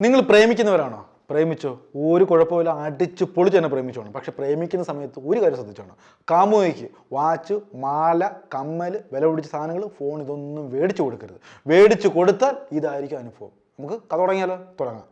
നിങ്ങൾ പ്രേമിക്കുന്നവരാണോ? പ്രേമിച്ചോ? ഒരു കുഴപ്പമില്ല, അടിച്ച് പൊളിച്ച് തന്നെ പ്രേമിച്ചോണം. പക്ഷെ പ്രേമിക്കുന്ന സമയത്ത് ഒരു കാര്യം ശ്രദ്ധിച്ചോണം. കാമുകിക്ക് വാച്ച്, മാല, കമ്മൽ, വില പിടിച്ച സാധനങ്ങൾ, ഫോൺ ഇതൊന്നും മേടിച്ചു കൊടുക്കരുത്. മേടിച്ചു കൊടുത്താൽ ഇതായിരിക്കും അനുഭവം. നമുക്ക് കഥ തുടങ്ങിയാലോ? തുടങ്ങാം.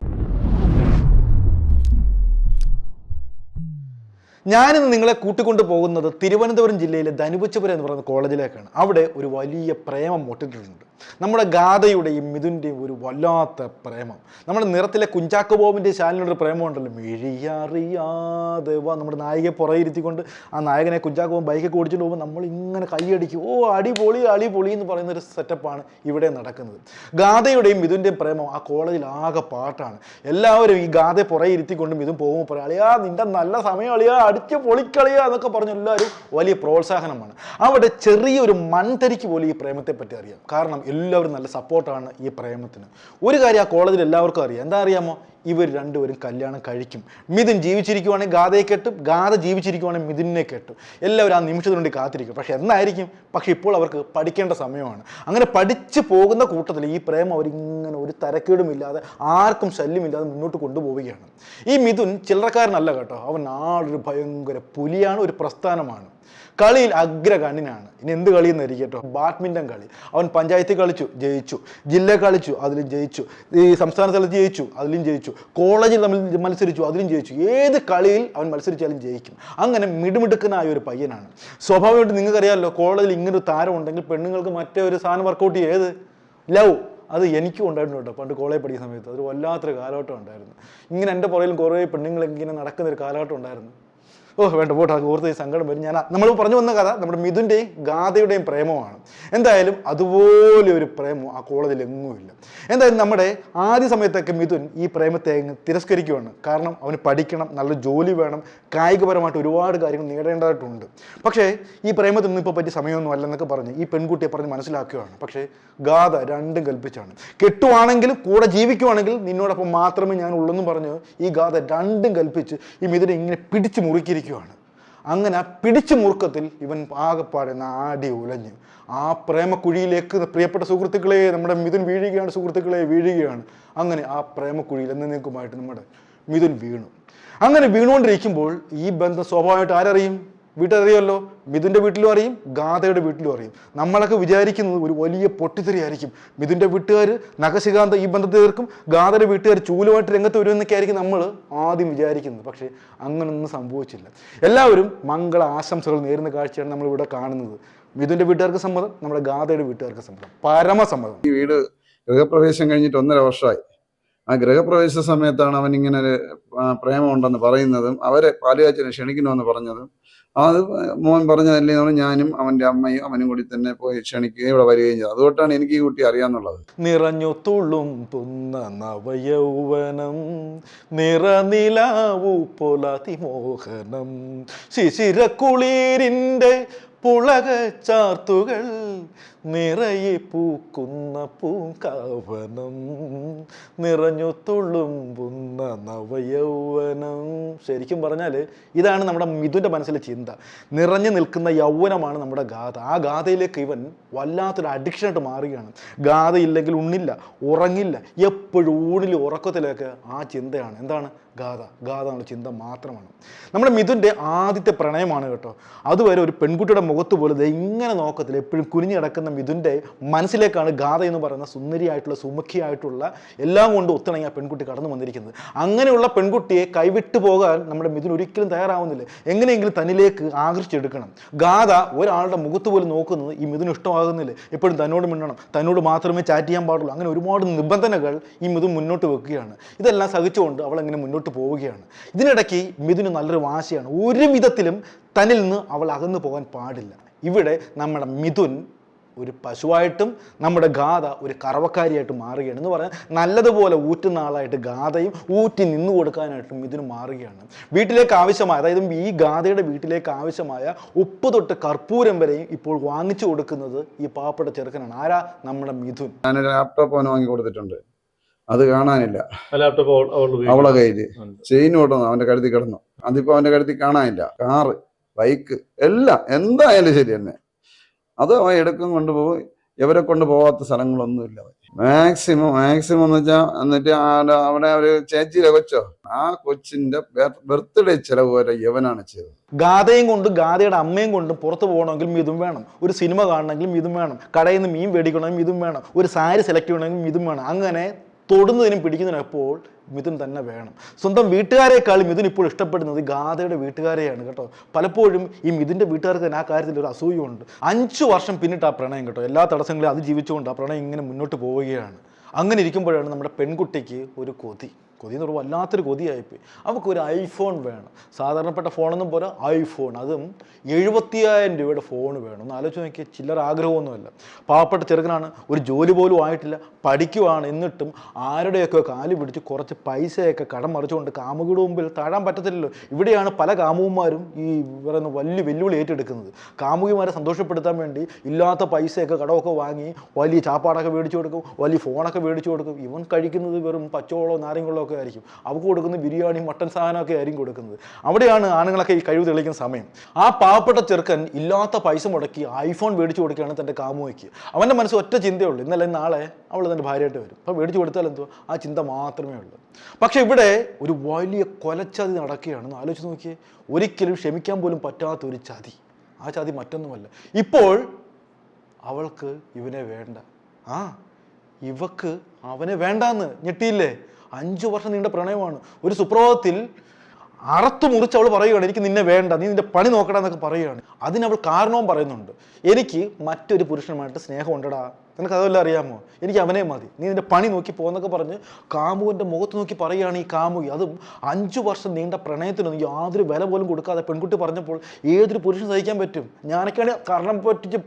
ഞാനിന്ന് നിങ്ങളെ കൂട്ടിക്കൊണ്ട് പോകുന്നത് തിരുവനന്തപുരം ജില്ലയിലെ ധനുപുച്ചപുരം എന്ന് പറയുന്ന കോളേജിലേക്കാണ്. അവിടെ ഒരു വലിയ പ്രേമം മുട്ടിട്ടുണ്ട്. നമ്മുടെ ഗാഥയുടെയും മിഥുൻ്റെയും ഒരു വല്ലാത്ത പ്രേമം. നമ്മുടെ നിറത്തിലെ കുഞ്ചാക്കോ ബോബിൻ്റെ ചാനലിനൊരു പ്രേമം ഉണ്ടല്ലോ, മിഴിയറിയാതെ വാ. നമ്മുടെ നായികയെ പുറകിരുത്തിക്കൊണ്ട് ആ നായകനെ കുഞ്ചാക്കോ ബോബൻ ബൈക്കൊക്കെ ഓടിച്ചിട്ട് പോകുമ്പോൾ നമ്മൾ ഇങ്ങനെ കൈയടിക്കും. ഓ അടിപൊളി അടിപൊളി എന്ന് പറയുന്ന ഒരു സെറ്റപ്പാണ് ഇവിടെ നടക്കുന്നത്. ഗാഥയുടെയും മിഥുൻ്റെയും പ്രേമം ആ കോളേജിൽ ആകെ പാട്ടാണ്. എല്ലാവരും ഈ ഗാഥയെ പുറകിരുത്തിക്കൊണ്ട് മിഥുൻ പോകുമ്പോൾ പറയാം, അളിയാ നിന്റെ നല്ല സമയം അളിയാ, അടിച്ച് പൊളിക്കളിയാ എന്നൊക്കെ പറഞ്ഞ് എല്ലാവരും വലിയ പ്രോത്സാഹനമാണ്. അവിടെ ചെറിയൊരു മൺതരിക്ക് പോലും ഈ പ്രേമത്തെ പറ്റി അറിയാം. കാരണം എല്ലാവരും നല്ല സപ്പോർട്ടാണ് ഈ പ്രേമത്തിന്. ഒരു കാര്യം ആ കോളേജിൽ എല്ലാവർക്കും അറിയാം. എന്താ അറിയാമോ? ഇവർ രണ്ടുപേരും കല്യാണം കഴിക്കും. മിഥുൻ ജീവിച്ചിരിക്കുവാണെങ്കിൽ ഗാഥയെ കെട്ടും, ഗാഥ ജീവിച്ചിരിക്കുവാണെങ്കിൽ മിഥുനെ കെട്ടും. എല്ലാവരും ആ നിമിഷത്തിന് വേണ്ടി കാത്തിരിക്കും. പക്ഷെ എന്നായിരിക്കും? പക്ഷെ ഇപ്പോൾ അവർക്ക് പഠിക്കേണ്ട സമയമാണ്. അങ്ങനെ പഠിച്ചു പോകുന്ന കൂട്ടത്തിൽ ഈ പ്രേമം അവരിങ്ങനെ ഒരു തരക്കേടുമില്ലാതെ ആർക്കും ശല്യമില്ലാതെ മുന്നോട്ട് കൊണ്ടുപോവുകയാണ്. ഈ മിഥുൻ ചില്ലറക്കാരനല്ല കേട്ടോ. അവൻ ആളൊരു ഭയങ്കര പുലിയാണ്, ഒരു പ്രസ്ഥാനമാണ്. കളിയിൽ അഗ്രഗണ്യനാണ്. ഇനി എന്ത് കളിയെന്നായിരിക്കും കേട്ടോ? ബാഡ്മിൻ്റൺ കളി. അവൻ പഞ്ചായത്തിൽ കളിച്ചു, ജയിച്ചു. ജില്ല കളിച്ചു, അതിലും ജയിച്ചു. ഈ സംസ്ഥാന തലത്തിൽ ജയിച്ചു, അതിലും ജയിച്ചു. കോളേജിൽ തമ്മിൽ മത്സരിച്ചു, അതിലും ജയിച്ചു. ഏത് കളിയിൽ അവൻ മത്സരിച്ചാലും ജയിക്കും. അങ്ങനെ മിടുമിടുക്കനായ ഒരു പയ്യനാണ്. സ്വാഭാവികമായിട്ട് നിങ്ങൾക്കറിയാമല്ലോ, കോളേജിൽ ഇങ്ങനൊരു താരം ഉണ്ടെങ്കിൽ പെണ്ണുങ്ങൾക്ക് മറ്റേ ഒരു സാധനം വർക്കൗട്ട് ചെയ്യും. ഏത്? ലവ്. അത് എനിക്കും ഉണ്ടായിരുന്നു കേട്ടോ. പണ്ട് കോളേജ് പഠിക്കുന്ന സമയത്ത് അതൊരു വല്ലാത്തൊരു കാലഘട്ടം ഉണ്ടായിരുന്നു. ഇങ്ങനെ എൻ്റെ പുറകിലും കുറേ പെണ്ണുങ്ങൾ ഇങ്ങനെ നടക്കുന്നൊരു കാലഘട്ടം ഉണ്ടായിരുന്നു. വേണ്ട പോട്ടെ, അത് ഓർത്ത് സങ്കടം വരും. നമ്മൾ പറഞ്ഞു വന്ന കഥ നമ്മുടെ മിഥുൻ്റെയും ഗാഥയുടെയും പ്രേമമാണ്. എന്തായാലും അതുപോലെ ഒരു പ്രേമം ആ കോളേജിൽ എങ്ങുമില്ല. എന്തായാലും നമ്മുടെ ആദ്യ സമയത്തൊക്കെ മിഥുൻ ഈ പ്രേമത്തെ അങ്ങ് തിരസ്കരിക്കുകയാണ്. കാരണം അവന് പഠിക്കണം, നല്ല ജോലി വേണം, കായികപരമായിട്ട് ഒരുപാട് കാര്യങ്ങൾ നേടേണ്ടതായിട്ടുണ്ട്. പക്ഷേ ഈ പ്രേമത്തിനൊന്നും ഇപ്പോൾ പറ്റിയ സമയമൊന്നും അല്ലെന്നൊക്കെ പറഞ്ഞ് ഈ പെൺകുട്ടിയെ പറഞ്ഞ് മനസ്സിലാക്കുകയാണ്. പക്ഷേ ഗാഥ രണ്ടും കൽപ്പിച്ചാണ്. കെട്ടുവാണെങ്കിലും കൂടെ ജീവിക്കുവാണെങ്കിൽ നിന്നോടൊപ്പം മാത്രമേ ഞാൻ ഉള്ളെന്ന് പറഞ്ഞ് ഈ ഗാഥ രണ്ടും കൽപ്പിച്ച് ഈ മിഥുനെ ഇങ്ങനെ പിടിച്ചു മുറുക്കിയിരിക്കും. അങ്ങനെ ആ പിടിച്ചു മുറുക്കത്തിൽ ഇവൻ ആകെപ്പാടെ നാടി ഉലഞ്ഞു ആ പ്രേമക്കുഴിയിലേക്ക്. പ്രിയപ്പെട്ട സുഹൃത്തുക്കളെ, നമ്മുടെ മിഥുൻ വീഴുകയാണ്. സുഹൃത്തുക്കളെ, വീഴുകയാണ്. അങ്ങനെ ആ പ്രേമക്കുഴിയിൽ എന്നേക്കുമായിട്ട് നമ്മുടെ മിഥുൻ വീണു. അങ്ങനെ വീണുകൊണ്ടിരിക്കുമ്പോൾ ഈ ബന്ധം സ്വാഭാവികമായിട്ട് ആരറിയും? വീട്ടിലറിയുമല്ലോ. മിഥുൻ്റെ വീട്ടിലും അറിയും, ഗാഥയുടെ വീട്ടിലും അറിയും. നമ്മളൊക്കെ വിചാരിക്കുന്നത് ഒരു വലിയ പൊട്ടിത്തെറിയായിരിക്കും. മിഥുൻ്റെ വീട്ടുകാർ നഖശികാന്ത ഈ ബന്ധത്തെ തീർക്കും, ഗാഥയുടെ വീട്ടുകാർ ചൂലുമായിട്ട് രംഗത്ത് വരുമെന്നൊക്കെ ആയിരിക്കും നമ്മൾ ആദ്യം വിചാരിക്കുന്നത്. പക്ഷേ അങ്ങനൊന്നും സംഭവിച്ചില്ല. എല്ലാവരും മംഗള ആശംസകൾ നേരുന്ന കാഴ്ചയാണ് നമ്മളിവിടെ കാണുന്നത്. മിഥുൻ്റെ വീട്ടുകാർക്ക് സമ്മതം, നമ്മുടെ ഗാഥയുടെ വീട്ടുകാർക്ക് സമ്മതം, പരമസമ്മതം. ഈ വീട് ഗൃഹപ്രവേശം കഴിഞ്ഞിട്ട് 1.5 വർഷമായി. ആ ഗൃഹപ്രവേശ സമയത്താണ് അവൻ ഇങ്ങനെ ഒരു പ്രേമം ഉണ്ടെന്ന് പറയുന്നതും അവരെ പാലുകാച്ചിനെ ക്ഷണിക്കണമെന്ന് പറഞ്ഞതും. അത് മോൻ പറഞ്ഞതല്ലേ ഞാനും അവൻ്റെ അമ്മയും അവനും കൂടി തന്നെ പോയി ക്ഷണിക്കുകയും ഇവിടെ വരികയും ചെയ്തു. അതുകൊണ്ടാണ് എനിക്ക് ഈ കുട്ടി അറിയാന്നുള്ളത്. നിറഞ്ഞു തുള്ളും പുന്ന നവയൗവനം, നിറനിലാവു പൊലതിമോഹനം, ശിശിരക്കുളിരിൻ്റെ പുളകച്ചാർത്തുകൾ നിറയെ പൂക്കുന്ന പൂങ്കാവനം, നിറഞ്ഞു തുളുമ്പുന്ന നവയൗവനം. ശരിക്കും പറഞ്ഞാൽ ഇതാണ് നമ്മുടെ മിഥുൻ്റെ മനസ്സിലെ ചിന്ത. നിറഞ്ഞു നിൽക്കുന്ന യൗവനമാണ് നമ്മുടെ ഗാഥ. ആ ഗാഥയിലേക്ക് ഇവൻ വല്ലാത്തൊരു അഡിക്ഷനായിട്ട് മാറുകയാണ്. ഗാഥയില്ലെങ്കിൽ ഉണ്ണില്ല, ഉറങ്ങില്ല, എപ്പോഴും ഊണിലും ഉറക്കത്തിലേക്ക് ആ ചിന്തയാണ്. എന്താണ്? ഗാഥ. ഗാഥ എന്നുള്ള ചിന്ത മാത്രമാണ്. നമ്മുടെ മിഥുൻ്റെ ആദ്യത്തെ പ്രണയമാണ് കേട്ടോ. അതുവരെ ഒരു പെൺകുട്ടിയുടെ മുഖത്ത് പോലും ഇങ്ങനെ നോക്കത്തില്ല, എപ്പോഴും കുനിഞ്ഞു കിടക്കുന്ന മിഥുൻ്റെ മനസ്സിലേക്കാണ് ഗാഥ എന്ന് പറയുന്ന സുന്ദരിയായിട്ടുള്ള സുമുഖിയായിട്ടുള്ള എല്ലാം കൊണ്ട് ഒത്തിണങ്ങിയ പെൺകുട്ടി കടന്നു വന്നിരിക്കുന്നത്. അങ്ങനെയുള്ള പെൺകുട്ടിയെ കൈവിട്ടു പോകാൻ നമ്മുടെ മിഥുൻ ഒരിക്കലും തയ്യാറാവുന്നില്ല. എങ്ങനെയെങ്കിലും തന്നിലേക്ക് ആകർഷിച്ചെടുക്കണം. ഗാഥ ഒരാളുടെ മുഖത്ത് പോലും നോക്കുന്നത് ഈ മിഥുന് ഇഷ്ടമാകുന്നില്ല. എപ്പോഴും തന്നോട് മിണ്ടണം, തന്നോട് മാത്രമേ ചാറ്റ് ചെയ്യാൻ പാടുള്ളൂ. അങ്ങനെ ഒരുപാട് നിബന്ധനകൾ ഈ മിഥുൻ മുന്നോട്ട് വെക്കുകയാണ്. ഇതെല്ലാം സഹിച്ചുകൊണ്ട് അവൾ അങ്ങനെ മുന്നോട്ട് പോവുകയാണ്. ഇതിനിടയ്ക്ക് മിഥുന് നല്ലൊരു വാശിയാണ്. ഒരു വിധത്തിലും തന്നിൽ നിന്ന് അവൾ അകന്നു പോകാൻ പാടില്ല. ഇവിടെ നമ്മുടെ മിഥുൻ ഒരു പശുവായിട്ടും നമ്മുടെ ഗാഥ ഒരു കറവക്കാരിയായിട്ട് മാറുകയാണ്. എന്ന് പറഞ്ഞാൽ നല്ലതുപോലെ ഊറ്റുന്ന ആളായിട്ട് ഗാഥയും ഊറ്റി നിന്നു കൊടുക്കാനായിട്ടും ഇതിന് മാറുകയാണ്. വീട്ടിലേക്ക് ആവശ്യമായ, അതായത് ഈ ഗാഥയുടെ വീട്ടിലേക്ക് ആവശ്യമായ ഉപ്പ് തൊട്ട് കർപ്പൂരം വരെയും ഇപ്പോൾ വാങ്ങിച്ചു കൊടുക്കുന്നത് ഈ പാവപ്പെട്ട ചെറുക്കനാണ്. ആരാ? നമ്മുടെ മിഥുൻ. ഞാനൊരു ലാപ്ടോപ്പ് അവന് വാങ്ങി കൊടുത്തിട്ടുണ്ട്. അത് കാണാനില്ല. അവളെ കയ്യില് ചെയിൻ ഓടുന്നു, അവന്റെ കഴുത്തിൽ കിടന്നു. അതിപ്പോ അവന്റെ കഴുത്തിൽ കാണാനില്ല. കാറ്, ബൈക്ക് എല്ലാം എന്തായാലും ശരി തന്നെ. അത് അവൻ എടുക്കും, കൊണ്ടുപോയി ഇവരെ കൊണ്ട് പോകാത്ത സ്ഥലങ്ങളൊന്നുമില്ല. മാക്സിമം എന്ന് വെച്ചാൽ എന്നിട്ട് അവിടെ ഒരു ചേച്ചിയിലെ കൊച്ചോ, ആ കൊച്ചിന്റെ ബർത്ത്ഡേ ചെലവ് വരെ യവനാണ് ചെയ്തത്. ഗാഥയും കൊണ്ട് ഗാഥയുടെ അമ്മയും കൊണ്ട് പുറത്ത് പോകണമെങ്കിലും ഇതും വേണം, ഒരു സിനിമ കാണണമെങ്കിലും ഇതും വേണം, കടയിൽ നിന്ന് മീൻ മേടിക്കണമെങ്കിലും ഇതും വേണം, ഒരു സാരി സെലക്ട് ചെയ്യണമെങ്കിലും ഇതും വേണം. അങ്ങനെ തൊടുന്നതിനും പിടിക്കുന്നതിനും എപ്പോൾ മിഥുൻ തന്നെ വേണം. സ്വന്തം വീട്ടുകാരെക്കാൾ മിഥുൻ ഇപ്പോൾ ഇഷ്ടപ്പെടുന്നത് ഗാഥയുടെ വീട്ടുകാരെയാണ് കേട്ടോ. പലപ്പോഴും ഈ മിഥുൻ്റെ വീട്ടുകാർക്ക് തന്നെ ആ കാര്യത്തിൽ ഒരു അസൂയുണ്ട്. 5 വർഷം പിന്നിട്ട് ആ പ്രണയം കേട്ടോ, എല്ലാ തടസ്സങ്ങളും അതിജീവിച്ചുകൊണ്ട് ആ പ്രണയം ഇങ്ങനെ മുന്നോട്ട് പോവുകയാണ്. അങ്ങനെ ഇരിക്കുമ്പോഴാണ് നമ്മുടെ പെൺകുട്ടിക്ക് ഒരു കൊതി എന്ന് പറയുമ്പോൾ വല്ലാത്തൊരു കൊതിയായിപ്പോയി. അവൾക്കൊരു ഐഫോൺ വേണം. സാധാരണപ്പെട്ട ഫോണൊന്നും പോലെ ഐഫോൺ, അതും 70,000 രൂപയുടെ ഫോൺ വേണം. ഒന്ന് ആലോചിച്ച് നോക്കിയാൽ ചില്ലറ ആഗ്രഹമൊന്നുമല്ല. പാവപ്പെട്ട ചെറുക്കനാണ്, ഒരു ജോലി പോലും ആയിട്ടില്ല, പഠിക്കുവാണ്. എന്നിട്ടും ആരുടെയൊക്കെ കാല് പിടിച്ച് കുറച്ച് പൈസയൊക്കെ കടം മറിച്ചുകൊണ്ട് കാമുകിയുടെ മുമ്പിൽ താഴാൻ പറ്റത്തില്ലല്ലോ. ഇവിടെയാണ് പല കാമുകന്മാരും ഈ പറയുന്ന വലിയ വെല്ലുവിളി ഏറ്റെടുക്കുന്നത്. കാമുകിമാരെ സന്തോഷപ്പെടുത്താൻ വേണ്ടി ഇല്ലാത്ത പൈസയൊക്കെ കടമൊക്കെ വാങ്ങി വലിയ ചാപ്പാടൊക്കെ മേടിച്ചു കൊടുക്കും, വലിയ ഫോണൊക്കെ മേടിച്ചു കൊടുക്കും. ഇവൻ കഴിക്കുന്നത് വെറും പച്ചവെള്ളമോ നാരങ്ങളോ ഒക്കെ ആയിരിക്കും. അവർക്ക് കൊടുക്കുന്ന ബിരിയാണി മട്ടൻ സാധനമൊക്കെ ആയിരിക്കും കൊടുക്കുന്നത്. അവിടെയാണ് ആണുങ്ങളൊക്കെ ഈ കഴിവ് തെളിയിക്കുന്ന സമയം. ആ പാവപ്പെട്ട ചെറുക്കൻ ഇല്ലാത്ത പൈസ മുടക്കി ഐഫോൺ മേടിച്ചു കൊടുക്കുകയാണ് തൻ്റെ കാമുകയ്ക്ക്. അവൻ്റെ മനസ്സ് ഒറ്റ ചിന്തയുള്ളൂ, ഇന്നലെ നാളെ അവൾ തൻ്റെ ഭാര്യയായിട്ട് വരും, അപ്പോൾ മേടിച്ചു കൊടുത്താൽ എന്തോ ആ ചിന്ത മാത്രമേ ഉള്ളൂ. പക്ഷെ ഇവിടെ ഒരു വലിയ കൊലച്ചതി നടക്കുകയാണെന്ന് ആലോചിച്ച് നോക്കിയേ. ഒരിക്കലും ക്ഷമിക്കാൻ പോലും പറ്റാത്തൊരു ചതി. ആ ചതി മറ്റൊന്നുമല്ല, ഇപ്പോൾ അവൾക്ക് ഇവനെ വേണ്ട, ഇവക്ക് അവനെ വേണ്ടാന്ന്. ഞെട്ടിയില്ലേ? 5 വർഷം നീണ്ട പ്രണയമാണ്. ഒരു സുപ്രഭാതത്തിൽ അറത്ത് മുറിച്ച് അവൾ പറയുകയാണ്, എനിക്ക് നിന്നെ വേണ്ട, നീ നിന്റെ പണി നോക്കടാ എന്നൊക്കെ പറയുകയാണ്. അതിനവൾ കാരണവും പറയുന്നുണ്ട്. എനിക്ക് മറ്റൊരു പുരുഷനുമായിട്ട് സ്നേഹം ഉണ്ടടാ, നിനക്ക് അതെല്ലാം അറിയാമോ, എനിക്ക് അവനെ മതി, നീ നിന്റെ പണി നോക്കി പോകുന്നൊക്കെ പറഞ്ഞ് കാമുവിൻ്റെ മുഖത്ത് നോക്കി പറയുകയാണ് ഈ കാമുകി. അതും 5 വർഷം നീണ്ട പ്രണയത്തിനൊന്നും യാതൊരു വില പോലും കൊടുക്കാതെ പെൺകുട്ടി പറഞ്ഞപ്പോൾ ഏതൊരു പുരുഷൻ സഹിക്കാൻ പറ്റും? ഞാനൊക്കെയാണ് കാരണം പറ്റിച്ച്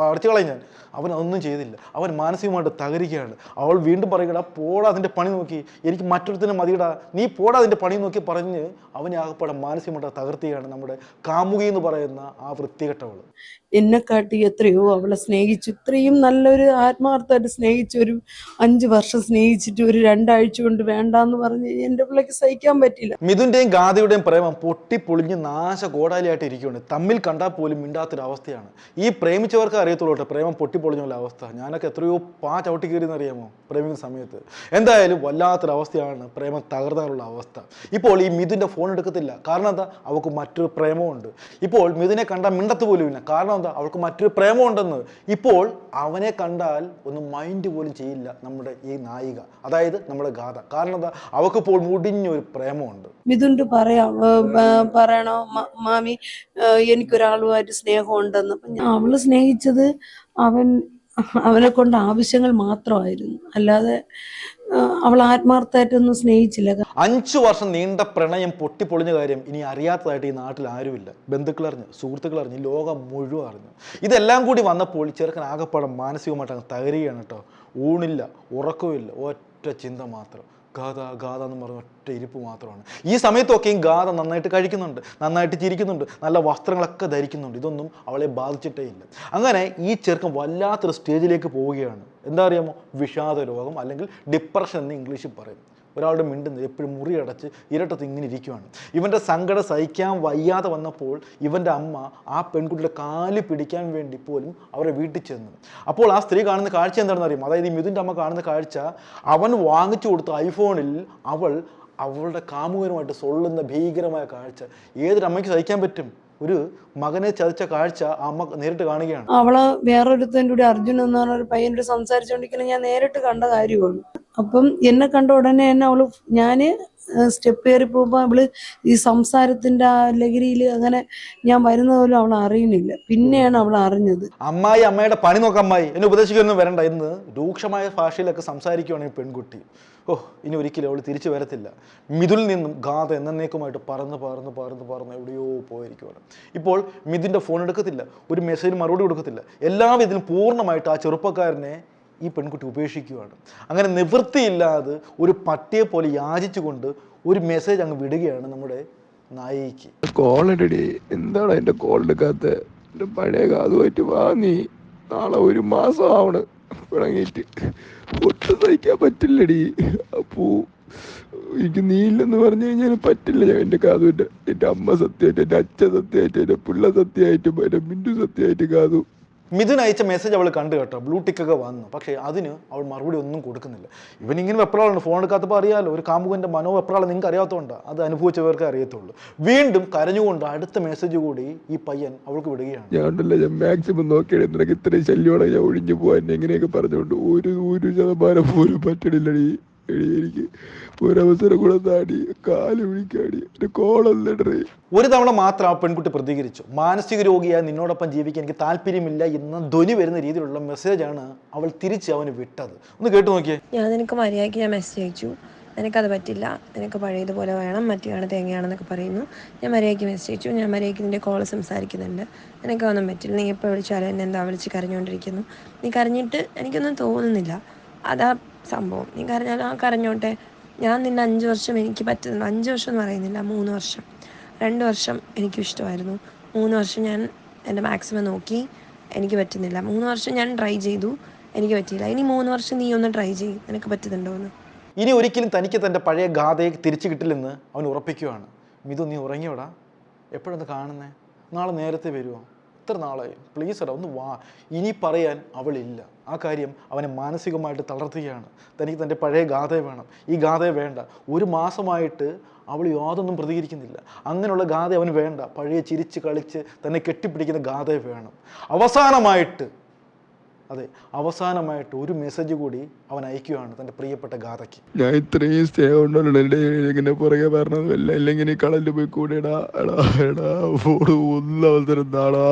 അടിച്ചു കളയും ഞാൻ. അവൻ അതൊന്നും ചെയ്തില്ല. അവൻ മാനസികമായിട്ട് തകരുകയാണ്. അവൾ വീണ്ടും പറയുകടാ, പോടാ അതിൻ്റെ പണി നോക്കി, എനിക്ക് മറ്റൊരുത്തിനെ മതിയിടാ, നീ പോടാ അതിൻ്റെ പണി നോക്കി പറഞ്ഞ് അവനെ ആകപ്പാടെ മാനസികമായിട്ട് തകർത്തുകയാണ് നമ്മുടെ കാമുകി എന്ന് പറയുന്ന ആ വൃത്തികെട്ടവൾ. എന്നെക്കാട്ടി എത്രയോ അവളെ സ്നേഹിച്ചു, ഇത്രയും നല്ലൊരു ആത്മാർത്ഥമായിട്ട് സ്നേഹിച്ചു. ഒരു 5 വർഷം സ്നേഹിച്ചിട്ട് ഒരു 2 ആഴ്ച കൊണ്ട് വേണ്ടാന്ന് പറഞ്ഞ് എൻ്റെ പിള്ളേക്ക് സഹിക്കാൻ പറ്റില്ല. മിഥുന്റെയും ഗാഥയുടെയും പ്രേമം പൊട്ടിപ്പൊളിഞ്ഞ് നാശകോടാലിയായിട്ട് ഇരിക്കുകയാണ്. തമ്മിൽ കണ്ടാൽ പോലും മിണ്ടാത്തൊരവസ്ഥയാണ്. ഈ പ്രേമിച്ചവർക്ക് അറിയത്തുള്ളൂ പ്രേമം പൊട്ടിപ്പൊളിഞ്ഞുള്ള അവസ്ഥ. ഞാനൊക്കെ എത്രയോ ചവിട്ടി കയറിയെന്ന് അറിയാമോ പ്രേമിക്കുന്ന സമയത്ത്. എന്തായാലും വല്ലാത്തൊരവസ്ഥയാണ് പ്രേമം തകർന്നാലുള്ള അവസ്ഥ. ഇപ്പോൾ ഈ മിഥുൻ്റെ ഫോൺ എടുക്കത്തില്ല. കാരണം എന്താ? അവൾക്ക് മറ്റൊരു പ്രേമമുണ്ട്. ഇപ്പോൾ മിഥുനെ കണ്ടാൽ മിണ്ടത്ത് പോലും ഇല്ല. കാരണം എന്താ? അവൾക്ക് മറ്റൊരു പ്രേമമുണ്ടെന്ന്. ഇപ്പോൾ അവനെ കണ്ടാൽ ഒന്നും മൈൻഡ് പോലും ചെയ്യില്ല നമ്മുടെ ഈ നായിക, അതായത് നമ്മുടെ ഗാഥ. കാരണം എന്താ? അവൾക്കിപ്പോൾ മുടിഞ്ഞൊരു പ്രേമമുണ്ട്. മിഥുൻ്റെ പറയണോ മാമി എനിക്കൊരാളുമായിട്ട് സ്നേഹമുണ്ടെന്ന്. അപ്പം അവള് സ്നേഹിച്ചത് അവനെ കൊണ്ട് ആവശ്യങ്ങൾ മാത്രമായിരുന്നു, അല്ലാതെ അവൾ ആത്മാർത്ഥമായിട്ടൊന്നും സ്നേഹിച്ചില്ല. 5 വർഷം നീണ്ട പ്രണയം പൊട്ടിപ്പൊളിഞ്ഞ കാര്യം ഇനി അറിയാത്തതായിട്ട് ഈ നാട്ടിൽ ആരുമില്ല. ബന്ധുക്കൾ അറിഞ്ഞു, സുഹൃത്തുക്കൾ അറിഞ്ഞു, ലോകം മുഴുവൻ അറിഞ്ഞു. ഇതെല്ലാം കൂടി വന്നപ്പോൾ ചെറുക്കൻ ആകപ്പാടെ മാനസികമായിട്ട് അങ്ങ് തകരുകയാണ് കേട്ടോ. ഊണില്ല, ഉറക്കമില്ല, ഒറ്റ ചിന്ത മാത്രം, ഗാഥ എന്ന് പറഞ്ഞ ഒറ്റ ഇരിപ്പ് മാത്രമാണ്. ഈ സമയത്തൊക്കെയും ഗാഥ നന്നായിട്ട് കഴിക്കുന്നുണ്ട്, നന്നായിട്ട് ചിരിക്കുന്നുണ്ട്, നല്ല വസ്ത്രങ്ങളൊക്കെ ധരിക്കുന്നുണ്ട്. ഇതൊന്നും അവളെ ബാധിച്ചിട്ടേ ഇല്ല. അങ്ങനെ ഈ ചെറുക്കൻ വല്ലാത്തൊരു സ്റ്റേജിലേക്ക് പോവുകയാണ്. എന്താ അറിയാമോ? വിഷാദ രോഗം, അല്ലെങ്കിൽ ഡിപ്രഷൻ എന്ന് ഇംഗ്ലീഷിൽ പറയും. ഒരാളുടെ മിണ്ടുന്നത് എപ്പോഴും മുറി അടച്ച് ഇരട്ടത്ത് ഇങ്ങനെ ഇരിക്കുകയാണ്. ഇവൻ്റെ സങ്കടം സഹിക്കാൻ വയ്യാതെ വന്നപ്പോൾ ഇവൻ്റെ അമ്മ ആ പെൺകുട്ടിയുടെ കാല് പിടിക്കാൻ വേണ്ടി പോലും അവരെ വീട്ടിൽ ചെന്നു. അപ്പോൾ ആ സ്ത്രീ കാണുന്ന കാഴ്ച എന്താണെന്ന് അറിയാം. അതായത് ഈ മിഥുൻ്റെ അമ്മ കാണുന്ന കാഴ്ച, അവൻ വാങ്ങിച്ചു കൊടുത്ത ഐഫോണിൽ അവളുടെ കാമുകനുമായിട്ട് സൊള്ളുന്ന ഭീകരമായ കാഴ്ച. ഏതൊരമ്മയ്ക്ക് സഹിക്കാൻ പറ്റും? ഒരു മകനെ ചതിച്ച കാഴ്ച അമ്മ നേരിട്ട് കാണുകയാണ്. അവള് വേറൊരുത്തൻ്റെ കൂടി അർജുൻ എന്ന് പറഞ്ഞ ഒരു പയ്യനോട് സംസാരിച്ചുകൊണ്ടിരിക്കുന്നത് ഞാൻ നേരിട്ട് കണ്ട കാര്യമാണ്. അപ്പം എന്നെ കണ്ട ഉടനെ തന്നെ ഞാൻ സ്റ്റെപ്പ് കയറി പോകുമ്പോൾ അവള് ഈ സംസാരത്തിന്റെ ആ ലഹരിയിൽ അങ്ങനെ ഞാൻ വരുന്നത് പോലും അവൾ അറിയുന്നില്ല. പിന്നെയാണ് അവൾ അറിഞ്ഞത്. അമ്മയുടെ പണി നോക്കാം, അമ്മായി എന്നെ ഉപദേശിക്കൊന്നും വരണ്ട എന്ന് രൂക്ഷമായ ഭാഷയിലൊക്കെ സംസാരിക്കുകയാണ് ഈ പെൺകുട്ടി. ഇനി ഒരിക്കലും അവൾ തിരിച്ചു വരത്തില്ല. മിഥുനിൽ നിന്നും ഗാഥ എന്നേക്കുമായിട്ട് പറന്ന് എവിടെയോ പോയിരിക്കുകയാണ്. ഇപ്പോൾ മിഥുൻ്റെ ഫോൺ എടുക്കത്തില്ല, ഒരു മെസ്സേജിന് മറുപടി കൊടുക്കത്തില്ല. എല്ലാവിധത്തിലും പൂർണ്ണമായിട്ട് ആ ചെറുപ്പക്കാരനെ ഈ പെൺകുട്ടി ഉപേക്ഷിക്കുകയാണ്. അങ്ങനെ നിവൃത്തിയില്ലാതെ ഒരു പട്ടിയെ പോലെ യാചിച്ചുകൊണ്ട് ഒരു മെസ്സേജ് അങ്ങ് വിടുകയാണ് നമ്മുടെ നായികയ്ക്ക്. കോളടി എന്താണ് എൻ്റെ കോൾ എടുക്കാത്ത? എൻ്റെ പഴയ കാതുമായിട്ട് വാ, നീ നാളെ 1 മാസം ആവണ് തുടങ്ങിയിട്ട്. ഒട്ടും സഹിക്കാൻ പറ്റില്ലടി. അപ്പോ എനിക്ക് നീ ഇല്ലെന്ന് പറഞ്ഞു കഴിഞ്ഞാൽ പറ്റില്ല. ഞാൻ എൻ്റെ കാതുവിൻ്റെ, എൻ്റെ അമ്മ സത്യമായിട്ട്, എൻ്റെ അച്ഛൻ സത്യമായിട്ട്, എൻ്റെ പിള്ള സത്യമായിട്ടും, എൻ്റെ മിണ്ടു സത്യമായിട്ട് കാതു മിഥുൻ അയച്ച മെസ്സേജ് അവൾ കണ്ടു കേട്ടോ, ബ്ലൂ ടിക്കൊക്കെ വന്നു. പക്ഷേ അതിന് അവൾ മറുപടി ഒന്നും കൊടുക്കുന്നില്ല. ഇവനിങ്ങനെ വെപ്രാളാണ്, ഫോൺ എടുക്കാത്തപ്പോൾ അറിയാമല്ലോ, ഒരു കാമുകൻ്റെ മനോവെപ്രാളം നിങ്ങൾക്ക് അറിയാത്തതുകൊണ്ടാണ്, അത് അനുഭവിച്ചവർക്ക് അറിയത്തുള്ളൂ. വീണ്ടും കരഞ്ഞുകൊണ്ട് അടുത്ത മെസ്സേജ് കൂടി ഈ പയ്യൻ അവൾക്ക് വിടുകയാണ്. ഞാൻ മാക്സിമം നോക്കിയാണ് നിനക്ക് ഇത്രയും ശല്യമാണ് ഞാൻ ഒഴിഞ്ഞു പോകാൻ എങ്ങനെയൊക്കെ പറഞ്ഞുകൊണ്ട് ഒരു ശതമാനം പോലും പറ്റണില്ലടി. എനിക്ക് ഒരവസരം കൂടെ താടി കാല് പിടിക്കാടി എൻ്റെ കോളല്ലടേ. ഒരു തവണ മാത്രം ആ പെൺകുട്ടി പ്രതികരിച്ചു. മാനസിക രോഗിയായി നിന്നോടൊപ്പം ജീവിക്കാൻ എനിക്ക് താല്പര്യമില്ല എന്ന ധ്വനി വരുന്ന രീതിയിലുള്ള മെസ്സേജാണ് അവൾ തിരിച്ച് അവന് വിട്ടത്. ഒന്ന് കേട്ടു നോക്കിയേ. ഞാൻ നിനക്ക് മര്യാദയ്ക്ക് ഞാൻ മെസ്സേജ് അയച്ചു, നിനക്കത് പറ്റില്ല, നിനക്ക് പഴയതുപോലെ വേണം, മറ്റേയാണ് തേങ്ങയാണെന്നൊക്കെ പറയുന്നു. ഞാൻ മര്യാദയ്ക്ക് മെസ്സേജ് അയച്ചു, ഞാൻ മര്യാദയ്ക്ക് നിൻ്റെ കോൾ സംസാരിക്കുന്നുണ്ട്, നിനക്കൊന്നും പറ്റില്ല, നീ എപ്പോൾ വിളിച്ചാലും എന്നെ എന്താ വിളിച്ച് കരഞ്ഞുകൊണ്ടിരിക്കുന്നു, നീ കരഞ്ഞിട്ട് എനിക്കൊന്നും തോന്നുന്നില്ല, അതാ സംഭവം, നീ കരഞ്ഞാലും ആ കരഞ്ഞോട്ടെ, ഞാൻ നിന്നെ 5 വർഷം എനിക്ക് പറ്റുന്നില്ല, 5 വർഷം എന്ന് പറയുന്നില്ല, 3 വർഷം, 2 വർഷം എനിക്കും ഇഷ്ടമായിരുന്നു, 3 വർഷം ഞാൻ എൻ്റെ മാക്സിമം നോക്കി, എനിക്ക് പറ്റുന്നില്ല, 3 വർഷം ഞാൻ ട്രൈ ചെയ്തു, എനിക്ക് പറ്റിയില്ല, ഇനി 3 വർഷം നീ ഒന്ന് ട്രൈ ചെയ്യും, നിനക്ക് പറ്റുന്നുണ്ടോ എന്ന്. ഇനി ഒരിക്കലും തനിക്ക് തൻ്റെ പഴയ ഗാഥയെ തിരിച്ചു കിട്ടില്ലെന്ന് അവൻ ഉറപ്പിക്കുകയാണ്. മിഥു, നീ ഉറങ്ങിയോടാ? എപ്പോഴൊന്ന് കാണുന്നേ? നാളെ നേരത്തെ വരുമോ? ഇത്ര നാളായി, പ്ലീസ് എടാ ഒന്ന് വാ. ഇനി പറയാൻ അവളില്ല. ആ കാര്യം അവനെ മാനസികമായിട്ട് തളർത്തുകയാണ്. തനിക്ക് തൻ്റെ പഴയ ഗാഥയെ വേണം, ഈ ഗാഥയെ വേണ്ട. 1 മാസമായിട്ട് അവൾ യാതൊന്നും പ്രതികരിക്കുന്നില്ല. അങ്ങനെയുള്ള ഗാഥ അവന് വേണ്ട. പഴയ ചിരിച്ച് കളിച്ച് തന്നെ കെട്ടിപ്പിടിക്കുന്ന ഗാഥയെ വേണം. അവസാനമായിട്ട് ഒരു മെസ്സേജ് കൂടി അവൻ അയക്കുകയാണ് തൻ്റെ പ്രിയപ്പെട്ട ഗാഥയ്ക്ക്. ഞാൻ ഇത്രയും സ്നേഹം ഉണ്ടല്ലോ എൻ്റെ ഇങ്ങനെ പുറകെ പറഞ്ഞതല്ല, അല്ലെങ്കിൽ കടലിൽ പോയി കൂടെടാ ഒന്ന് അവസരം താടാ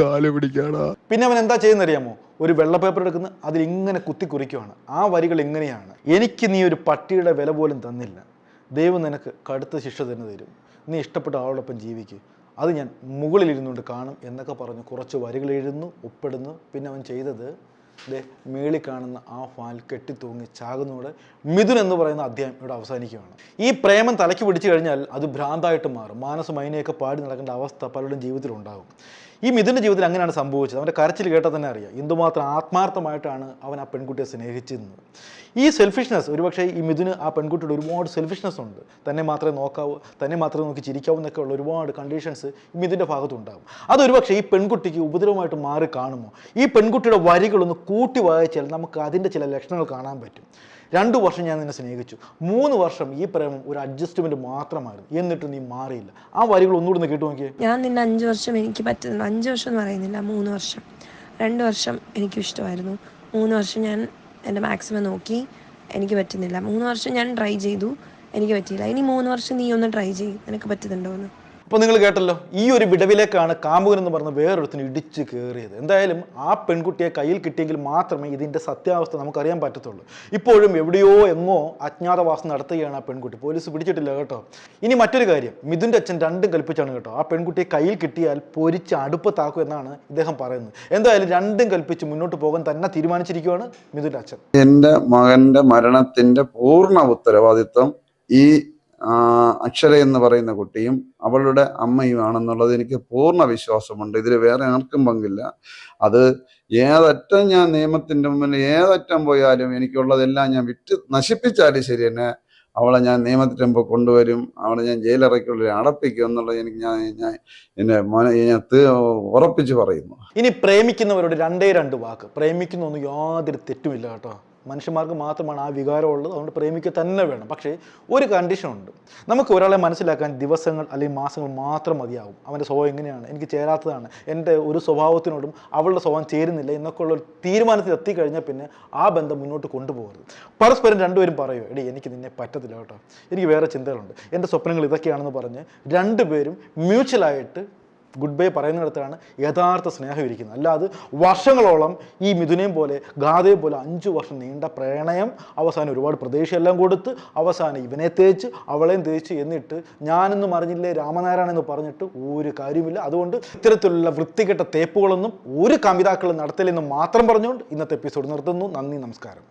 കാല് പിടിക്കാടാ. പിന്നെ അവൻ എന്താ ചെയ്യുന്നറിയാമോ? ഒരു വെള്ള പേപ്പർ എടുക്കുന്ന അതിൽ ഇങ്ങനെ കുറിക്കുവാണ്. ആ വരികൾ ഇങ്ങനെയാണ്: എനിക്ക് നീ ഒരു പട്ടിയുടെ വില പോലും തന്നില്ല, ദൈവം നിനക്ക് കടുത്ത ശിക്ഷ തന്നെ തരും, നീ ഇഷ്ടപ്പെട്ട ആളോടൊപ്പം ജീവിക്കുക, അത് ഞാൻ മുകളിലിരുന്നുകൊണ്ട് കാണും എന്നൊക്കെ പറഞ്ഞ് കുറച്ച് വരികൾ എഴുതുന്നു, ഒപ്പിടുന്നു. പിന്നെ അവൻ ചെയ്തത് മേളിൽ കാണുന്ന ആ ഫാൽ കെട്ടിത്തൂങ്ങി ചാകുന്നതോടെ മിഥുൻ എന്ന് പറയുന്ന അധ്യായം ഇവിടെ അവസാനിക്കുകയാണ്. ഈ പ്രേമം തലയ്ക്ക് പിടിച്ചു കഴിഞ്ഞാൽ അത് ഭ്രാന്തായിട്ട് മാറും. മാനസമൈനയൊക്കെ പാടി നടക്കേണ്ട അവസ്ഥ പലരുടെയും ജീവിതത്തിൽ ഉണ്ടാകും. ഈ മിഥുൻ്റെ ജീവിതത്തിൽ അങ്ങനെയാണ് സംഭവിച്ചത്. അവൻ്റെ കരച്ചിൽ കേട്ടാൽ തന്നെ അറിയാം എന്തുമാത്രം ആത്മാർത്ഥമായിട്ടാണ് അവൻ ആ പെൺകുട്ടിയെ സ്നേഹിച്ചിരുന്നത്. ഈ സെൽഫിഷ്നെസ്, ഒരുപക്ഷെ ഈ മിഥുന് ആ പെൺകുട്ടിയുടെ ഒരുപാട് സെൽഫിഷ്നെസ് ഉണ്ട്. തന്നെ മാത്രമേ നോക്കാവൂ, തന്നെ മാത്രമേ നോക്കി ചിരിക്കാവൂ എന്നൊക്കെ ഉള്ള ഒരുപാട് കണ്ടീഷൻസ് ഈ മിഥുൻ്റെ ഭാഗത്തുണ്ടാകും. അതൊരുപക്ഷെ ഈ പെൺകുട്ടിക്ക് ഉപദ്രവമായിട്ട് മാറി കാണുമോ? ഈ പെൺകുട്ടിയുടെ വരികളൊന്ന് കൂട്ടി വായിച്ചാൽ നമുക്ക് അതിൻ്റെ ചില ലക്ഷണങ്ങൾ കാണാൻ പറ്റും. 2 വർഷം ഞാൻ നിന്നെ സ്നേഹിച്ചു, 3 വർഷം ഈ പ്രേമം ഒരു അഡ്ജസ്റ്റ്മെന്റ് മാത്രമായിരുന്നു, എന്നിട്ട് നീ മാറിയില്ല. ആ വരികൾ ഒന്നുകൂടി കേട്ടു നോക്കിയേ. ഞാൻ നിന്നെ 5 വർഷം എനിക്ക് പറ്റുന്നില്ല, 5 വർഷം എന്ന് പറയുന്നില്ല, 3 വർഷം, 2 വർഷം എനിക്കും ഇഷ്ടമായിരുന്നു, 3 വർഷം ഞാൻ എൻ്റെ മാക്സിമം നോക്കി, എനിക്ക് പറ്റുന്നില്ല, 3 വർഷം ഞാൻ ട്രൈ ചെയ്തു, എനിക്ക് പറ്റിയില്ല, ഇനി 3 വർഷം നീ ഒന്ന് ട്രൈ ചെയ്യും, നിനക്ക് പറ്റുന്നുണ്ടോ എന്ന്. അപ്പോൾ നിങ്ങൾ കേട്ടല്ലോ, ഈ ഒരു വിടവിലേക്കാണ് കാമുകൻ എന്ന് പറഞ്ഞ വേറൊരുത്തിന് ഇടിച്ച് കയറിയത്. എന്തായാലും ആ പെൺകുട്ടിയെ കയ്യിൽ കിട്ടിയെങ്കിൽ മാത്രമേ ഇതിൻ്റെ സത്യാവസ്ഥ നമുക്കറിയാൻ പറ്റത്തുള്ളൂ. ഇപ്പോഴും എവിടെയോ എങ്ങോ അജ്ഞാതവാസം നടത്തുകയാണ് ആ പെൺകുട്ടി. പോലീസ് പിടിച്ചിട്ടില്ല കേട്ടോ. ഇനി മറ്റൊരു കാര്യം, മിഥുൻ്റെ അച്ഛൻ രണ്ടും കൽപ്പിച്ചാണ് കേട്ടോ. ആ പെൺകുട്ടിയെ കയ്യിൽ കിട്ടിയാൽ പൊരിച്ച് അടുപ്പത്താക്കും എന്നാണ് ഇദ്ദേഹം പറയുന്നത്. എന്തായാലും രണ്ടും കൽപ്പിച്ച് മുന്നോട്ട് പോകാൻ തന്നെ തീരുമാനിച്ചിരിക്കുകയാണ് മിഥുൻ്റെ അച്ഛൻ. എൻ്റെ മകൻ്റെ മരണത്തിൻ്റെ പൂർണ്ണ ഉത്തരവാദിത്വം ഈ അക്ഷര എന്ന് പറയുന്ന കുട്ടിയും അവളുടെ അമ്മയുമാണെന്നുള്ളത് എനിക്ക് പൂർണ്ണ വിശ്വാസമുണ്ട്. ഇതിൽ വേറെ ആർക്കും പങ്കില്ല. അത് ഏതറ്റം ഞാൻ നിയമത്തിൻ്റെ മുമ്പിൽ ഏതറ്റം പോയാലും എനിക്കുള്ളതെല്ലാം ഞാൻ വിറ്റ് നശിപ്പിച്ചാലും ശരി തന്നെ അവളെ ഞാൻ നിയമത്തിന് മുമ്പ് കൊണ്ടുവരും, അവളെ ഞാൻ ജയിലറയ്ക്കുള്ളിൽ അടപ്പിക്കും എന്നുള്ളത് എനിക്ക് ഞാൻ ഉറപ്പിച്ച് പറയുന്നു. ഇനി പ്രേമിക്കുന്നവരോട് 2 വാക്ക്. പ്രേമിക്കുന്നൊന്നും യാതൊരു തെറ്റുമില്ല കേട്ടോ. മനുഷ്യന്മാർക്ക് മാത്രമാണ് ആ വികാരമുള്ളത്. അതുകൊണ്ട് പ്രേമിക്കുക തന്നെ വേണം. പക്ഷേ ഒരു കണ്ടീഷനുണ്ട്. നമുക്ക് ഒരാളെ മനസ്സിലാക്കാൻ ദിവസങ്ങൾ അല്ലെങ്കിൽ മാസങ്ങൾ മാത്രം മതിയാകും. അവൻ്റെ സ്വഭാവം എങ്ങനെയാണ്, എനിക്ക് ചേരാത്തതാണ്, എൻ്റെ ഒരു സ്വഭാവത്തിനോടും അവളുടെ സ്വഭാവം ചേരുന്നില്ല എന്നൊക്കെ ഉള്ള തീരുമാനത്തിൽ എത്തിക്കഴിഞ്ഞാൽ പിന്നെ ആ ബന്ധം മുന്നോട്ട് കൊണ്ടുപോകരുത്. പരസ്പരം 2 പേരും പറയുമോ, എടി എനിക്ക് നിന്നെ പറ്റത്തില്ല കേട്ടോ, എനിക്ക് വേറെ ചിന്തകളുണ്ട്, എൻ്റെ സ്വപ്നങ്ങൾ ഇതൊക്കെയാണെന്ന് പറഞ്ഞ് 2 പേരും മ്യൂച്വലായിട്ട് ഗുഡ് ബൈ പറയുന്നിടത്താണ് യഥാർത്ഥ സ്നേഹം ഇരിക്കുന്നത്. അല്ലാതെ വർഷങ്ങളോളം ഈ മിഥുനെയും പോലെ ഗാഥയെ പോലെ 5 വർഷം നീണ്ട പ്രണയം അവസാനം ഒരുപാട് പ്രതീക്ഷയെല്ലാം കൊടുത്ത് അവസാനം ഇവനെ തേച്ച് അവളെയും തേച്ച് എന്നിട്ട് ഞാനൊന്നും അറിഞ്ഞില്ലേ രാമനാരായണെന്ന് പറഞ്ഞിട്ട് ഒരു കാര്യമില്ല. അതുകൊണ്ട് ഇത്തരത്തിലുള്ള വൃത്തികെട്ട തേപ്പുകളൊന്നും ഒരു കവിതാക്കളും നടത്തില്ലെന്ന് മാത്രം പറഞ്ഞുകൊണ്ട് ഇന്നത്തെ എപ്പിസോഡ് നിർത്തുന്നു. നന്ദി, നമസ്കാരം.